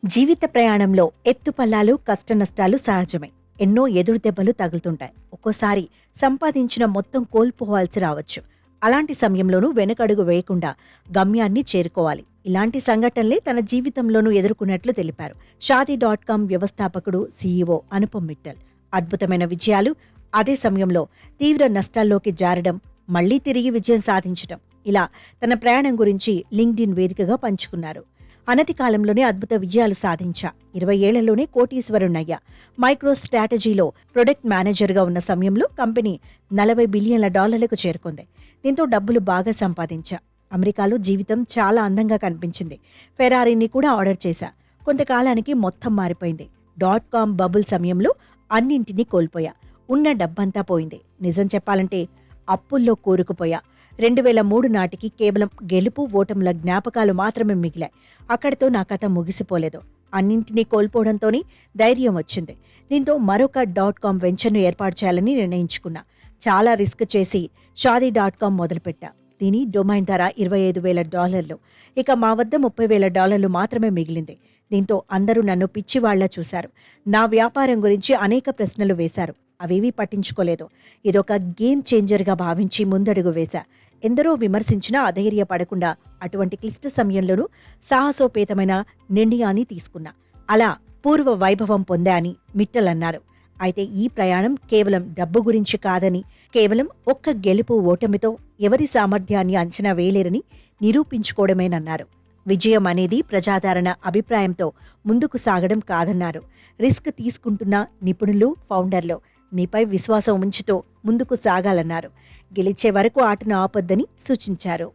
జీవిత ప్రయాణంలో ఎత్తుపల్లాలు కష్టనష్టాలు సహజమే. ఎన్నో ఎదురు దెబ్బలు తగులుతుంటాయి. ఒక్కోసారి సంపాదించిన మొత్తం కోల్పోవాల్సి రావచ్చు. అలాంటి సమయంలోనూ వెనకడుగు వేయకుండా గమ్యాన్ని చేరుకోవాలి. ఇలాంటి సంఘటనలే తన జీవితంలోనూ ఎదుర్కొన్నట్లు తెలిపారు షాదీ.com వ్యవస్థాపకుడు సీఈఓ అనుపమ్ మిట్టల్. అద్భుతమైన విజయాలు, అదే సమయంలో తీవ్ర నష్టాల్లోకి జారడం, మళ్లీ తిరిగి విజయం సాధించడం, ఇలా తన ప్రయాణం గురించి లింక్డ్ఇన్ వేదికగా పంచుకున్నారు. అనతి కాలంలోనే అద్భుత విజయాలు సాధించా. 20 ఏళ్లలోనే కోటీశ్వరుణ్ణయ్యా. మైక్రో స్ట్రాటజీలో ప్రొడక్ట్ మేనేజర్గా ఉన్న సమయంలో కంపెనీ $40 బిలియన్ల చేరుకుంది. దీంతో డబ్బులు బాగా సంపాదించా. అమెరికాలో జీవితం చాలా అందంగా కనిపించింది. ఫెరారీని కూడా ఆర్డర్ చేశా. కొంతకాలానికి మొత్తం మారిపోయింది. .com బబుల్ సమయంలో అన్నింటినీ కోల్పోయా. ఉన్న డబ్బంతా పోయింది. నిజం చెప్పాలంటే అప్పుల్లో కూరుకుపోయా. 2003 నాటికి కేవలం గెలుపు ఓటముల జ్ఞాపకాలు మాత్రమే మిగిలాయి. అక్కడితో నా కథ ముగిసిపోలేదు. అన్నింటినీ కోల్పోవడంతోనే ధైర్యం వచ్చింది. దీంతో మరొక .com వెంచర్ను ఏర్పాటు చేయాలని నిర్ణయించుకున్నా. చాలా రిస్క్ చేసి షాదీ.com మొదలుపెట్టా. దీని డొమైన్ ధర $25,000. ఇక మా వద్ద $30,000 మాత్రమే మిగిలింది. దీంతో అందరూ నన్ను పిచ్చివాళ్లా చూశారు. నా వ్యాపారం గురించి అనేక ప్రశ్నలు వేశారు. అవేవీ పట్టించుకోలేదు. ఇదొక గేమ్ చేంజర్గా భావించి ముందడుగు వేశా. ఎందరో విమర్శించినా అధైర్యపడకుండా అటువంటి క్లిష్ట సమయంలోనూ సాహసోపేతమైన నిర్ణయాన్ని తీసుకున్నా. అలా పూర్వ వైభవం పొందా అని మిట్టల్ అన్నారు. అయితే ఈ ప్రయాణం కేవలం డబ్బు గురించి కాదని, కేవలం ఒక్క గెలుపు ఓటమితో ఎవరి సామర్థ్యాన్ని అంచనా వేయలేరని నిరూపించుకోవడమేనన్నారు. విజయం అనేది ప్రజాదరణ అభిప్రాయంతో ముందుకు సాగడం కాదన్నారు. రిస్క్ తీసుకుంటున్న నిపుణులు, ఫౌండర్లు మీపై విశ్వాసం ఉంచుతూ ముందుకు సాగాలన్నారు. గెలిచే వరకు ఆటను ఆపొద్దని సూచించారు.